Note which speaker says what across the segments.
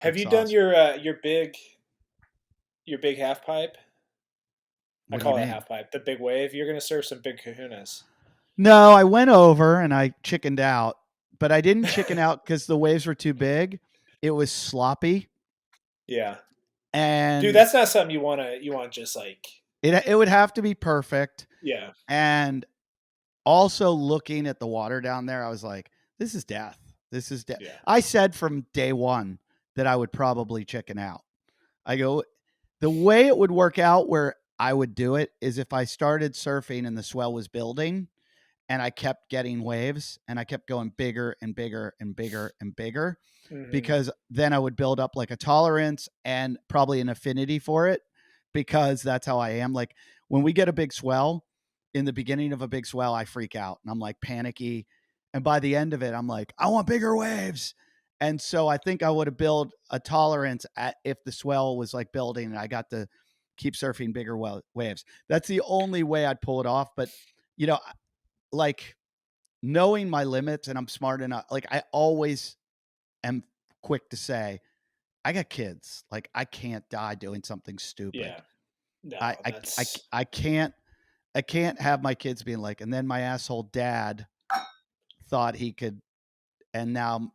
Speaker 1: Have
Speaker 2: It's
Speaker 1: you done
Speaker 2: awesome.
Speaker 1: your big half pipe? I
Speaker 2: What do you
Speaker 1: call it a
Speaker 2: mean?
Speaker 1: half pipe. The big wave. You're gonna serve some big kahunas.
Speaker 2: No, I went over and I chickened out, but I didn't chicken out because the waves were too big. It was sloppy,
Speaker 1: Yeah, dude,
Speaker 2: and
Speaker 1: that's not something you want just like.
Speaker 2: it would have to be perfect.
Speaker 1: Yeah,
Speaker 2: And also looking at the water down there, I was like, this is death. This is death.
Speaker 1: yeah,
Speaker 2: I said from day one that I would probably chicken out. I go, the way it would work out where I would do it is if I started surfing and the swell was building and I kept getting waves and I kept going bigger and bigger and bigger and bigger,
Speaker 1: hmm
Speaker 2: because then I would build up like a tolerance and probably an affinity for it, because that's how I am. Like when we get a big swell, in the beginning of a big swell, I freak out and I'm like panicky. And by the end of it, I'm like, I want bigger waves. And so I think I would have built a tolerance at, if the swell was like building and I got to keep surfing bigger waves. That's the only way I'd pull it off. But, you know, like knowing my limits, and I'm smart enough, like I always am quick to say, I got kids. Like I can't die doing something stupid.
Speaker 1: yeah. No,
Speaker 2: I I I,
Speaker 1: that's
Speaker 2: I can't I can't have my kids being like, and then my asshole dad thought he could, and now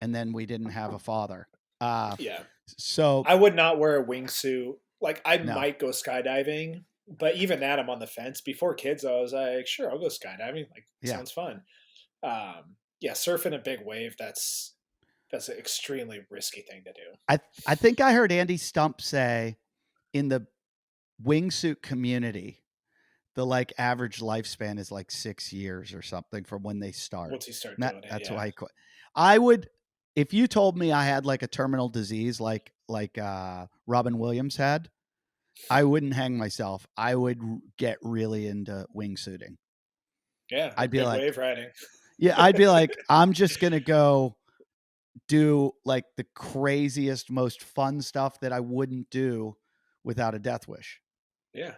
Speaker 2: and then we didn't have a father. Uh,
Speaker 1: yeah.
Speaker 2: so
Speaker 1: I would not wear a wingsuit. Like I
Speaker 2: no,
Speaker 1: might go skydiving, but even that I'm on the fence. Before kids, I was like, sure, I'll go skydiving. Like
Speaker 2: yeah,
Speaker 1: sounds fun. Yeah, surfing a big wave, that's an extremely risky thing to do.
Speaker 2: I think I heard Andy Stump say in the wingsuit community, the like average lifespan is like 6 years or something from when they start.
Speaker 1: Once you start
Speaker 2: And
Speaker 1: doing it,
Speaker 2: that's
Speaker 1: yeah.
Speaker 2: why I quit. I would, if you told me I had like a terminal disease like Robin Williams had, I wouldn't hang myself. I would get really into wingsuiting.
Speaker 1: Yeah, or
Speaker 2: I'd be
Speaker 1: big
Speaker 2: like,
Speaker 1: wave riding.
Speaker 2: yeah, I'd be like, I'm just gonna go do like the craziest, most fun stuff that I wouldn't do without a death wish.
Speaker 1: Yeah,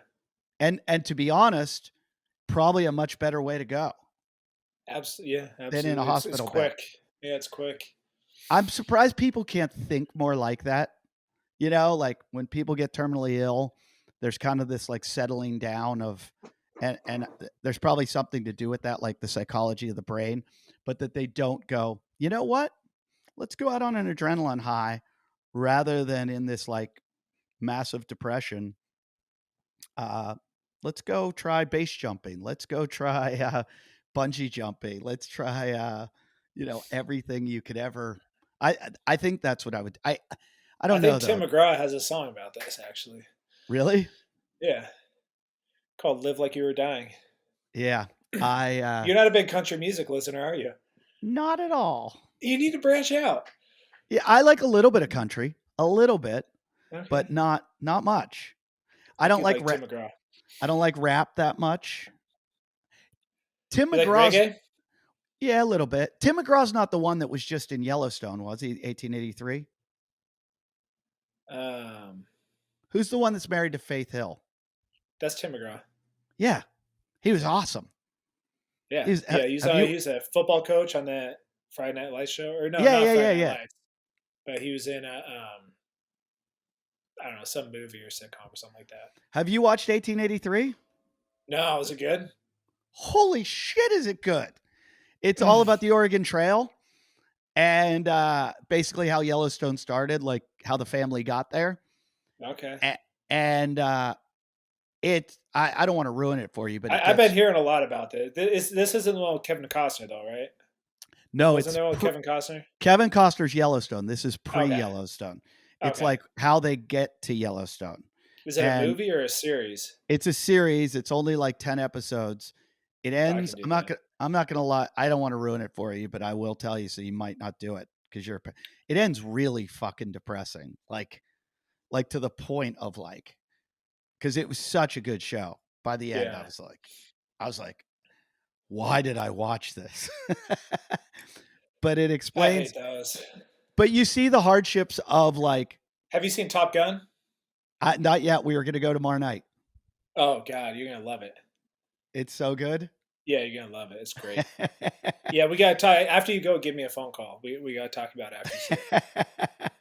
Speaker 2: And to be honest, probably a much better way to go
Speaker 1: absolutely. Yeah,
Speaker 2: than in a
Speaker 1: absolutely. It's
Speaker 2: hospital bed.
Speaker 1: quick. Yeah, it's quick.
Speaker 2: I'm surprised people can't think more like that. Like when people get terminally ill, there's kind of this like settling down of, and there's probably something to do with that, like the psychology of the brain, but that they don't go, you know what? Let's go out on an adrenaline high rather than in this like massive depression. Uh, let's go try base jumping. Let's go try bungee jumping. Let's try everything you could ever. I think that's what I would. I
Speaker 1: I
Speaker 2: don't know
Speaker 1: think Tim
Speaker 2: though.
Speaker 1: McGraw has a song about this actually.
Speaker 2: Really?
Speaker 1: Yeah, called "Live Like You Were Dying."
Speaker 2: Yeah. I
Speaker 1: You're not a big country music listener, are you?
Speaker 2: Not at all.
Speaker 1: You need to branch out.
Speaker 2: Yeah, I like a little bit of country, a little bit,
Speaker 1: Okay,
Speaker 2: but not much.
Speaker 1: I
Speaker 2: I
Speaker 1: think
Speaker 2: don't
Speaker 1: you'd
Speaker 2: like
Speaker 1: like Tim McGraw.
Speaker 2: I don't like rap that much. Tim
Speaker 1: You like
Speaker 2: McGraw's
Speaker 1: reggae?
Speaker 2: Yeah, a little bit. Tim McGraw's not the one that was just in Yellowstone, was he? 1883.
Speaker 1: Um,
Speaker 2: Who's the one that's married to Faith Hill?
Speaker 1: that's Tim McGraw.
Speaker 2: Yeah, he was awesome.
Speaker 1: Yeah,
Speaker 2: He's
Speaker 1: yeah.
Speaker 2: have you?
Speaker 1: He's a football coach on that Friday Night Lights show, or no,
Speaker 2: Yeah,
Speaker 1: not
Speaker 2: yeah, yeah,
Speaker 1: Friday Night
Speaker 2: yeah.
Speaker 1: Lights, but he was in a I don't know, some movie or sitcom or something like that.
Speaker 2: Have you watched 1883?
Speaker 1: No, was it good?
Speaker 2: Holy shit, is it good? It's all about the Oregon Trail and basically how Yellowstone started, like how the family got there.
Speaker 1: Okay.
Speaker 2: And I don't want to ruin it for you, but
Speaker 1: I've been hearing a lot about this. This isn't the one with Kevin Costner though, right?
Speaker 2: no,
Speaker 1: Wasn't
Speaker 2: it's
Speaker 1: there one with Kevin Costner?
Speaker 2: Kevin Costner's Yellowstone. This is pre
Speaker 1: Okay.
Speaker 2: Yellowstone. It's
Speaker 1: Okay.
Speaker 2: like how they get to Yellowstone.
Speaker 1: Is it a
Speaker 2: And
Speaker 1: movie or a series?
Speaker 2: it's a series. It's only like 10 episodes. It
Speaker 1: I
Speaker 2: ends.
Speaker 1: can do that.
Speaker 2: I'm not gonna lie. I don't want to ruin it for you, but I will tell you so you might not do it because it ends really fucking depressing. Like to the point of like, because it was such a good show. By the end,
Speaker 1: Yeah.
Speaker 2: I was like, why did I watch this? But it
Speaker 1: I hate
Speaker 2: explains,
Speaker 1: those.
Speaker 2: but you see the hardships of like,
Speaker 1: Have you seen Top Gun?
Speaker 2: not yet. We were going to go tomorrow night.
Speaker 1: Oh God, you're gonna love it.
Speaker 2: It's so good.
Speaker 1: Yeah, you're gonna love it. It's great. Yeah, we gotta talk after you go. Give me a phone call. We gotta talk about it after you see it.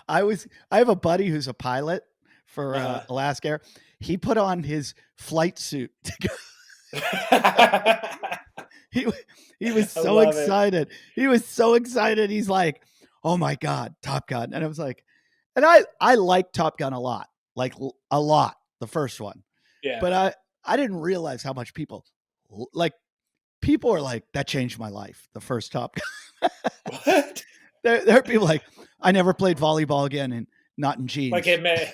Speaker 2: I have a buddy who's a pilot for
Speaker 1: Uh-huh.
Speaker 2: Alaska Air. He put on his flight suit to go. He he was
Speaker 1: I
Speaker 2: so
Speaker 1: love it.
Speaker 2: excited. He was so excited. He's like, "Oh my god, Top Gun!" And I was like, and I like Top Gun a lot, like a lot, the first one.
Speaker 1: Yeah.
Speaker 2: But I didn't realize how much like people are like that changed my life. The first Top Gun.
Speaker 1: What?
Speaker 2: There are people like I never played volleyball again, and not in
Speaker 1: Like
Speaker 2: jeans.
Speaker 1: it may.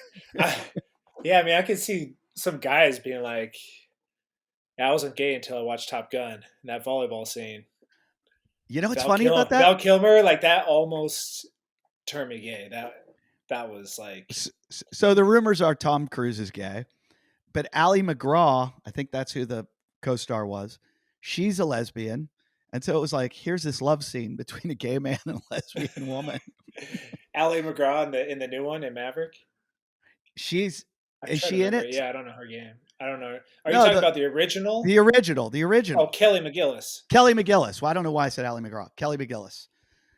Speaker 1: Yeah, I mean, I could see some guys being like, "Yeah, I wasn't gay until I watched Top Gun and that volleyball scene."
Speaker 2: You know what's funny about that?
Speaker 1: Val Kilmer, like that almost turned me gay. That was like,
Speaker 2: So the rumors are Tom Cruise is gay, but Ally McGraw, I think that's who the co-star was. She's a lesbian, and so it was like, here's this love scene between a gay man and a lesbian woman.
Speaker 1: Ally McGraw in the new one in Maverick.
Speaker 2: She's
Speaker 1: I'm
Speaker 2: is
Speaker 1: trying to
Speaker 2: she in
Speaker 1: remember.
Speaker 2: it?
Speaker 1: Yeah, I don't know her game. I don't know. Are you
Speaker 2: No,
Speaker 1: talking about the original?
Speaker 2: the
Speaker 1: Oh,
Speaker 2: original.
Speaker 1: Kelly McGillis.
Speaker 2: Kelly McGillis. Well, I don't know why I said Ally McGraw. Kelly McGillis.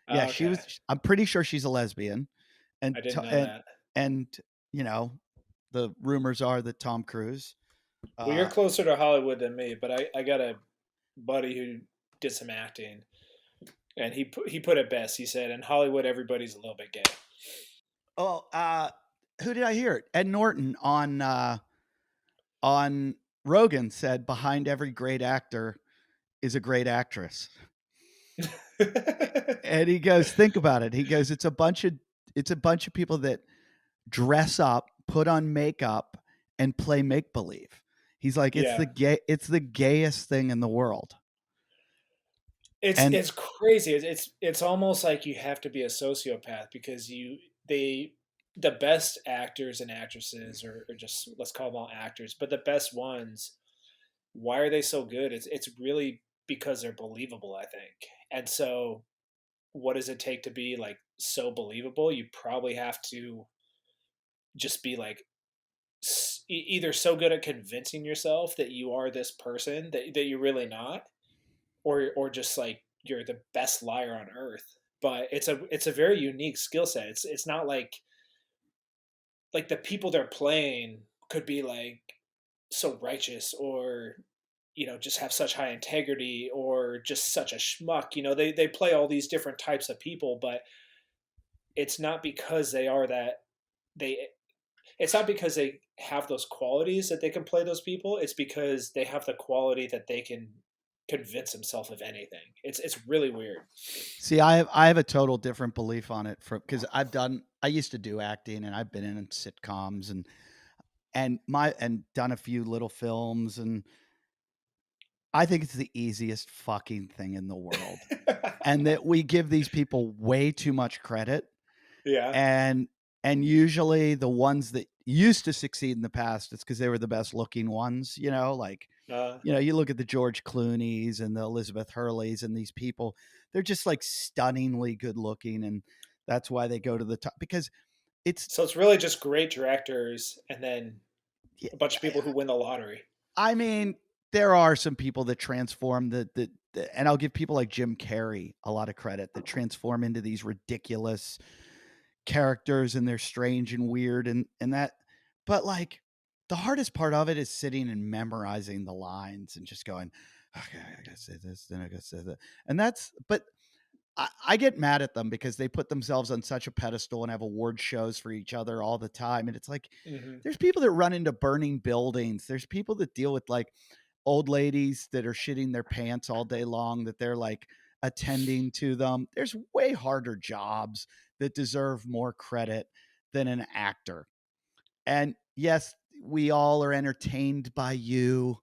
Speaker 2: Yeah,
Speaker 1: Oh,
Speaker 2: she
Speaker 1: okay.
Speaker 2: was. I'm pretty sure she's a lesbian, and
Speaker 1: I didn't know
Speaker 2: and
Speaker 1: that.
Speaker 2: and you know, the rumors are that Tom Cruise.
Speaker 1: Well, you're
Speaker 2: Uh,
Speaker 1: closer to Hollywood than me, but I got a buddy who did some acting, and he put it best. He said, "In Hollywood, everybody's a little bit gay."
Speaker 2: oh, who did I hear? Ed Norton on Rogan said behind every great actor is a great actress. And he goes, think about it. He goes, it's a bunch of people that dress up, put on makeup, and play make believe. He's like,
Speaker 1: Yeah,
Speaker 2: it's the gayest thing in the world. And
Speaker 1: it's crazy. It's almost like you have to be a sociopath because they the best actors and actresses, or just let's call them all actors, but the best ones. Why are they so good? It's really because they're believable, I think. And so, what does it take to be like so believable? You probably have to just be like either so good at convincing yourself that you are this person that you're really not, or just like you're the best liar on earth. But it's a very unique skill set. It's not like the people they're playing could be like so righteous, or just have such high integrity, or just such a schmuck. They play all these different types of people, but it's not because they are that they it's not because they have those qualities that they can play those people. It's because they have the quality that they can convince themselves of anything. It's really weird.
Speaker 2: see, I have a total different belief on it from because I used to do acting and I've been in sitcoms and done a few little films, and I think it's the easiest fucking thing in the world. And that we give these people way too much credit,
Speaker 1: Yeah.
Speaker 2: and usually the ones that used to succeed in the past, it's because they were the best looking ones, like
Speaker 1: uh,
Speaker 2: you look at the George Clooney's and the Elizabeth Hurleys and these people, they're just like stunningly good looking, and that's why they go to the top because it's
Speaker 1: so it's really just great directors and then
Speaker 2: yeah,
Speaker 1: a bunch of people who win the lottery.
Speaker 2: I mean, there are some people that transform and I'll give people like Jim Carrey a lot of credit that transform into these ridiculous characters, and they're strange and weird and that, but like the hardest part of it is sitting and memorizing the lines and just going, okay, I gotta say this, then I gotta say that. And that's, but I get mad at them because they put themselves on such a pedestal and have award shows for each other all the time. And it's like,
Speaker 1: Hmm.
Speaker 2: there's people that run into burning buildings. There's people that deal with like old ladies that are shitting their pants all day long, that they're like attending to them. There's way harder jobs that deserve more credit than an actor. And yes, we all are entertained by you,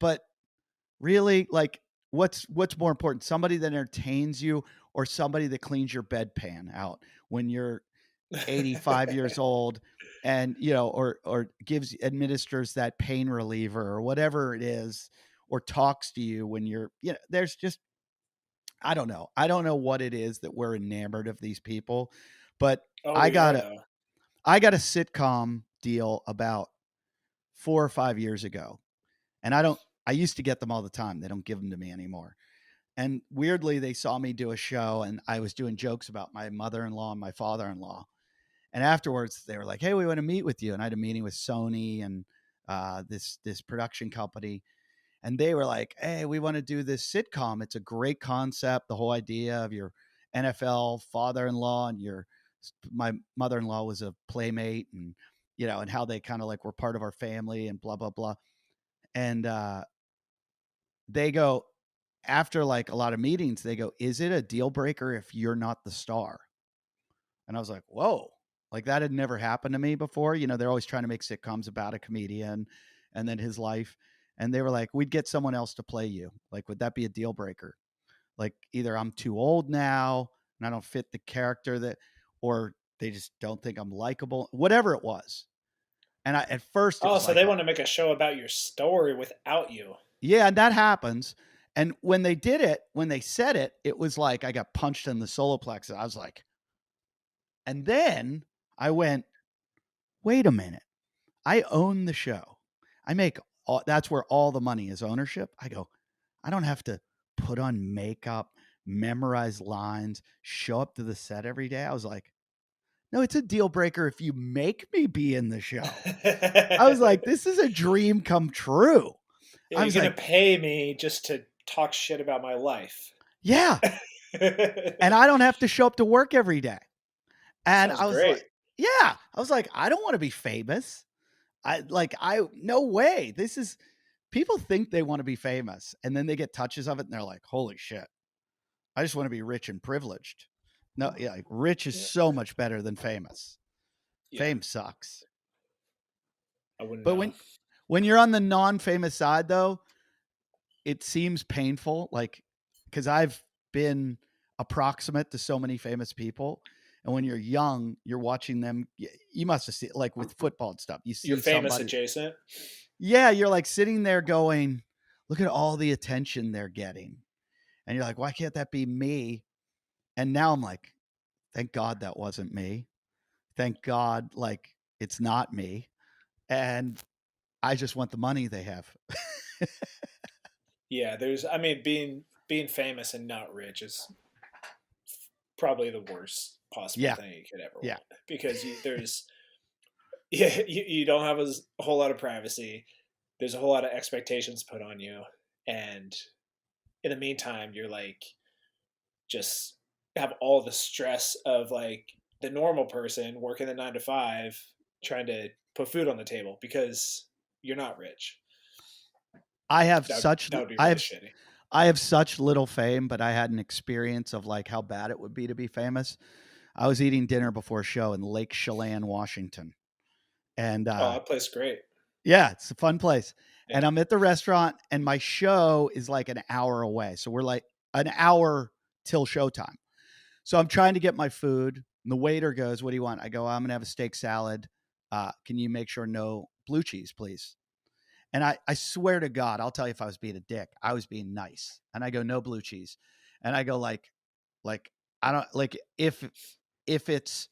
Speaker 2: but really, like, what's more important? Somebody that entertains you or somebody that cleans your bedpan out when you're 85 years old, and or administers that pain reliever or whatever it is, or talks to you when you're, there's just, I don't know what it is that we're enamored of these people, but
Speaker 1: Oh,
Speaker 2: I
Speaker 1: we
Speaker 2: got
Speaker 1: are
Speaker 2: a
Speaker 1: though.
Speaker 2: I got a sitcom deal about 4 or 5 years ago, and I used to get them all the time. They don't give them to me anymore. And weirdly, they saw me do a show, and I was doing jokes about my mother-in-law and my father-in-law. And afterwards, they were like, "Hey, we want to meet with you." And I had a meeting with Sony and this production company, and they were like, "Hey, we want to do this sitcom. It's a great concept. The whole idea of your NFL father-in-law and my mother-in-law was a playmate, and and how they kind of like were part of our family and blah blah blah." And they go after like a lot of meetings, they go, "Is it a deal breaker if you're not the star?" And I was like, "Whoa." Like that had never happened to me before. They're always trying to make sitcoms about a comedian and then his life. And they were like, "We'd get someone else to play you. Like, would that be a deal breaker? Like, either I'm too old now and I don't fit the character or they just don't think I'm likable, whatever it was." And at first it
Speaker 1: Oh,
Speaker 2: was
Speaker 1: so
Speaker 2: like,
Speaker 1: they want to make a show about your story without you.
Speaker 2: yeah, and that happens. And when they did it, when they said it, it was like I got punched in the solar plexus. I was like, and then I went, wait a minute. I own the show. That's where all the money is, ownership. I go, I don't have to put on makeup, memorize lines, show up to the set every day. I was like, no, it's a deal breaker if you make me be in the show. I was like, this is a dream come true.
Speaker 1: Yeah,
Speaker 2: I
Speaker 1: you're
Speaker 2: was
Speaker 1: gonna
Speaker 2: like,
Speaker 1: pay me just to talk shit about my life.
Speaker 2: yeah. And I don't have to show up to work every day. And
Speaker 1: Sounds
Speaker 2: I was like,
Speaker 1: great.
Speaker 2: yeah. I was like, I don't want to be famous. No way. This is people think they want to be famous and then they get touches of it and they're like, holy shit. I just want to be rich and privileged. No, yeah, like rich is
Speaker 1: Yeah,
Speaker 2: so much better than famous.
Speaker 1: yeah,
Speaker 2: Fame sucks.
Speaker 1: I wouldn't
Speaker 2: But
Speaker 1: know.
Speaker 2: when you're on the non-famous side though, it seems painful, like because I've been approximate to so many famous people. And when you're young, you're watching them. You must have seen, like with football and stuff, you
Speaker 1: You're
Speaker 2: see
Speaker 1: famous
Speaker 2: somebody.
Speaker 1: adjacent.
Speaker 2: Yeah, you're like sitting there going, look at all the attention they're getting. And you're like, why can't that be me? And now I'm like, thank God that wasn't me. Thank God, like, it's not me. And I just want the money they have.
Speaker 1: Yeah, I mean, being famous and not rich is probably the worst possible
Speaker 2: Yeah.
Speaker 1: thing you could ever
Speaker 2: Yeah.
Speaker 1: want because there's yeah, you don't have a whole lot of privacy. There's a whole lot of expectations put on you, and in the meantime, you're like just have all the stress of like the normal person working the 9 to 5, trying to put food on the table because you're not rich.
Speaker 2: I have
Speaker 1: That would,
Speaker 2: such,
Speaker 1: that would be
Speaker 2: I
Speaker 1: really
Speaker 2: have,
Speaker 1: shitty.
Speaker 2: I have such little fame, but I had an experience of like how bad it would be to be famous. I was eating dinner before a show in Lake Chelan, Washington. And
Speaker 1: Oh, that place is great.
Speaker 2: yeah, it's a fun place. And
Speaker 1: Yeah.
Speaker 2: I'm at the restaurant and my show is like an hour away. So we're like an hour till showtime. So I'm trying to get my food. And the waiter goes, "What do you want?" I go, "I'm going to have a steak salad. Can you make sure no blue cheese, please?" And I swear to God, I'll tell you if I was being a dick, I was being nice. And I go, "No blue cheese." And I go like, I don't like if it's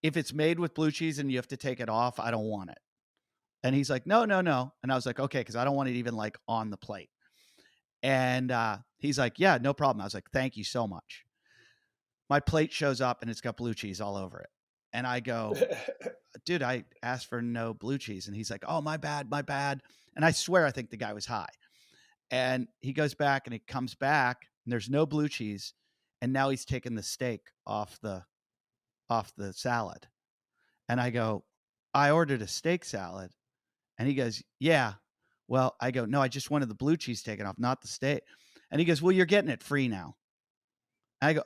Speaker 2: if it's made with blue cheese and you have to take it off, I don't want it. And he's like, "No, no, no." And I was like, "Okay," because I don't want it even like on the plate. And he's like, "Yeah, no problem." I was like, "Thank you so much." My plate shows up and it's got blue cheese all over it. And I go, "Dude, I asked for no blue cheese." And he's like, "Oh, my bad, my bad." And I swear I think the guy was high. And he goes back and he comes back and there's no blue cheese. And now he's taking the steak off the salad. And I go, "I ordered a steak salad." And he goes, "Yeah." Well, I go, "No, I just wanted the blue cheese taken off, not the steak." And he goes, "Well, you're getting it free now." And I go,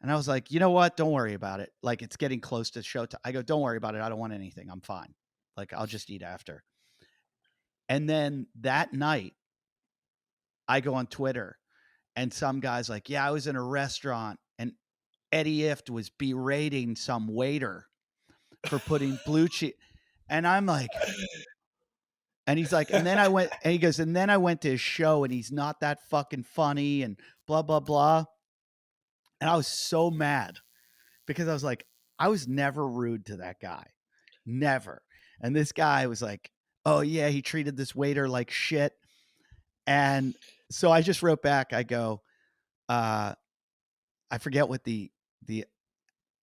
Speaker 2: and I was like, "You know what? Don't worry about it. Like, it's getting close to showtime." I go, "Don't worry about it. I don't want anything. I'm fine. Like, I'll just eat after." And then that night, I go on Twitter and some guy's like, "Yeah, I was in a restaurant and Eddie Ift was berating some waiter for putting blue cheese." And I'm like, and he's like, and then I went, and he goes, and then I went to his show and he's not that fucking funny and blah, blah, blah. And I was so mad because I was like, I was never rude to that guy. Never. And this guy was like, "Oh, yeah, he treated this waiter like shit." And so I just wrote back, I go, I forget what the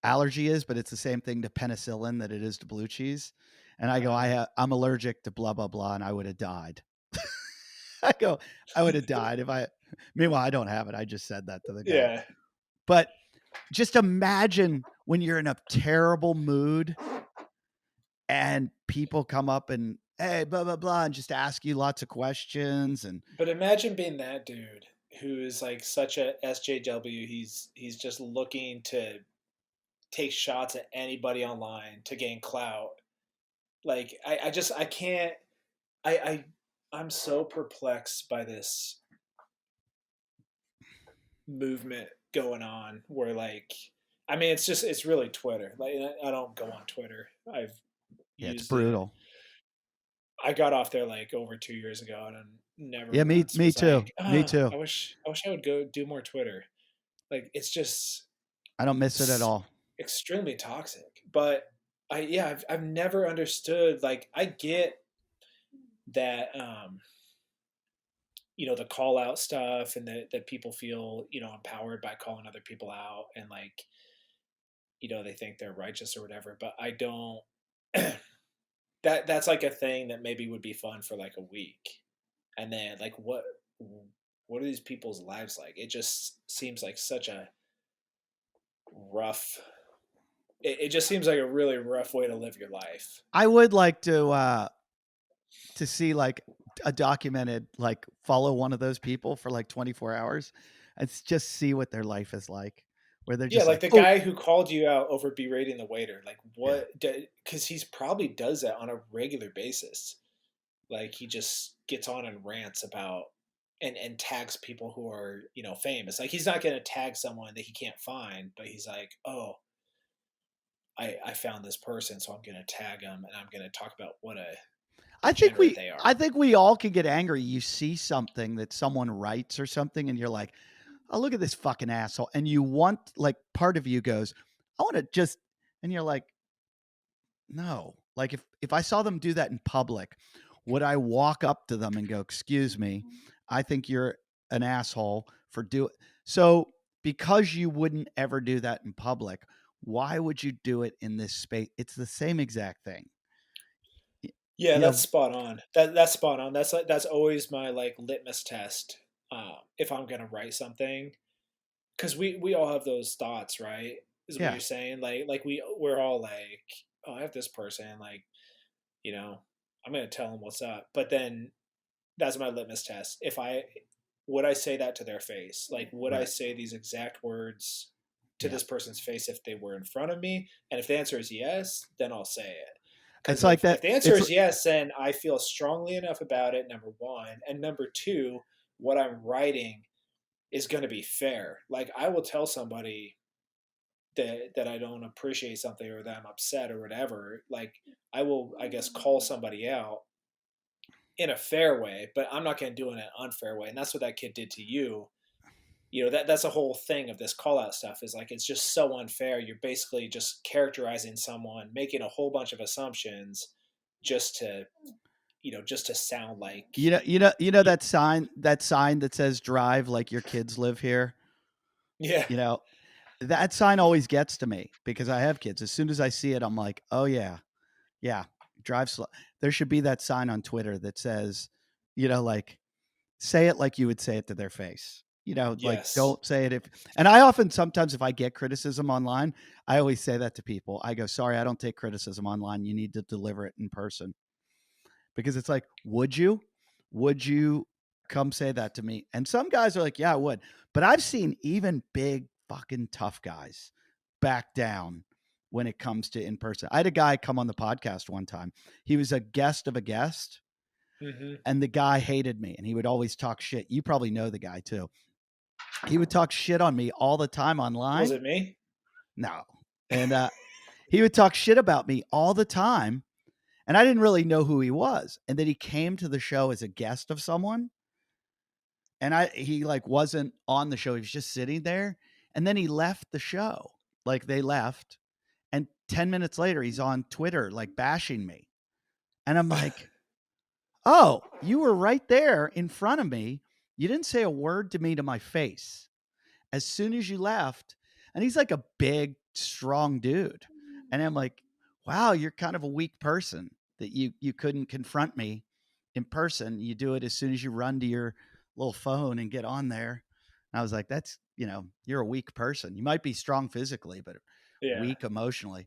Speaker 2: allergy is, but it's the same thing to penicillin that it is to blue cheese. And I go,
Speaker 1: Uh,
Speaker 2: I'm allergic to blah, blah, blah. And I would have died. I go, I would have died if I, meanwhile, I don't have it. I just said that to the guy.
Speaker 1: yeah.
Speaker 2: But just imagine when you're in a terrible mood and people come up and, hey, blah, blah, blah, and just ask you lots of questions. And
Speaker 1: But imagine being that dude who is like such a SJW. He's just looking to take shots at anybody online to gain clout. Like I can't I I'm so perplexed by this movement going on where like I mean it's really Twitter. Like I don't go on Twitter. I've
Speaker 2: yeah, it's
Speaker 1: used it.
Speaker 2: brutal.
Speaker 1: I got off there like over 2 years ago and I never
Speaker 2: Yeah,
Speaker 1: once
Speaker 2: me
Speaker 1: was
Speaker 2: too.
Speaker 1: like,
Speaker 2: Me too.
Speaker 1: I wish I would go do more Twitter. Like it's just
Speaker 2: I don't miss it at
Speaker 1: s-
Speaker 2: all.
Speaker 1: extremely toxic. But I've never understood like I get that the call out stuff and that people feel empowered by calling other people out and like they think they're righteous or whatever, but I don't that's like a thing that maybe would be fun for like a week, and then like what are these people's lives like? It just seems like such a rough it just seems like a really rough way to live your life.
Speaker 2: I would like to see like a documented, like follow one of those people for like 24 hours and just see what their life is like, where they're
Speaker 1: Yeah,
Speaker 2: just
Speaker 1: like
Speaker 2: like,
Speaker 1: the
Speaker 2: oh
Speaker 1: guy who called you out over berating the waiter, like
Speaker 2: yeah,
Speaker 1: what, because he's probably does that on a regular basis. Like he just gets on and rants about and tags people who are famous. Like he's not going to tag someone that he can't find, but he's like, oh, I found this person, so I'm going to tag them and I'm going to talk about what a degenerate they are.
Speaker 2: I think we all can get angry. You see something that someone writes or something and you're like, oh, look at this fucking asshole. And you want, like, part of you goes, I want to just, and you're like, no. Like, if I saw them do that in public, would I walk up to them and go, excuse me, I think you're an asshole for doing so? Because you wouldn't ever do that in public, why would you do it in this space? It's the same exact thing.
Speaker 1: Yeah,
Speaker 2: You
Speaker 1: that's
Speaker 2: know,
Speaker 1: spot on. That's spot on. That's like that's always my like litmus test if I'm going to write something, because we all have those thoughts, right? Is what
Speaker 2: yeah.
Speaker 1: you're saying. Like we're all like, oh, I have this person, like you know, I'm gonna tell them what's up. But then that's my litmus test. If I would I say that to their face? Like would I
Speaker 2: Right.
Speaker 1: say these exact words to
Speaker 2: Yeah.
Speaker 1: this person's face if they were in front of me? And if the answer is yes, then I'll say it.
Speaker 2: It's
Speaker 1: Because
Speaker 2: like
Speaker 1: if
Speaker 2: that.
Speaker 1: the answer
Speaker 2: It's
Speaker 1: is yes, then I feel strongly enough about it, number one. And number two, what I'm writing is going to be fair. Like I will tell somebody that I don't appreciate something or that I'm upset or whatever. Like I will, I guess, call somebody out in a fair way, but I'm not going to do it in an unfair way. And that's what that kid did to you. That's a whole thing of this call out stuff is like it's just so unfair. You're basically just characterizing someone, making a whole bunch of assumptions just to just to sound like you,
Speaker 2: that sign that says drive like your kids live here.
Speaker 1: yeah.
Speaker 2: You know, that sign always gets to me because I have kids. As soon as I see it, I'm like, oh yeah, yeah, drive slow. There should be that sign on Twitter that says, like say it like you would say it to their face. Like
Speaker 1: Yes.
Speaker 2: don't say it if. And I often sometimes if I get criticism online, I always say that to people. I go, sorry, I don't take criticism online. You need to deliver it in person. Because it's like, would you? Would you come say that to me? And some guys are like, yeah, I would. But I've seen even big fucking tough guys back down when it comes to in person. I had a guy come on the podcast one time. He was a guest of a guest,
Speaker 1: Hmm.
Speaker 2: and the guy hated me, and he would always talk shit. You probably know the guy too. He would talk shit on me all the time
Speaker 1: Was
Speaker 2: online.
Speaker 1: it me?
Speaker 2: No. And he would talk shit about me all the time. And I didn't really know who he was. And then he came to the show as a guest of someone. And he like wasn't on the show. He was just sitting there. And then he left the show. Like they left. And 10 minutes later, he's on Twitter, like bashing me. And I'm like, oh, you were right there in front of me. You didn't say a word to me to my face. As soon as you left, and he's like a big, strong dude. And I'm like, wow, you're kind of a weak person that you couldn't confront me in person. You do it as soon as you run to your little phone and get on there. And I was like, that's, you're a weak person. You might be strong physically, but
Speaker 1: Yeah.
Speaker 2: weak emotionally.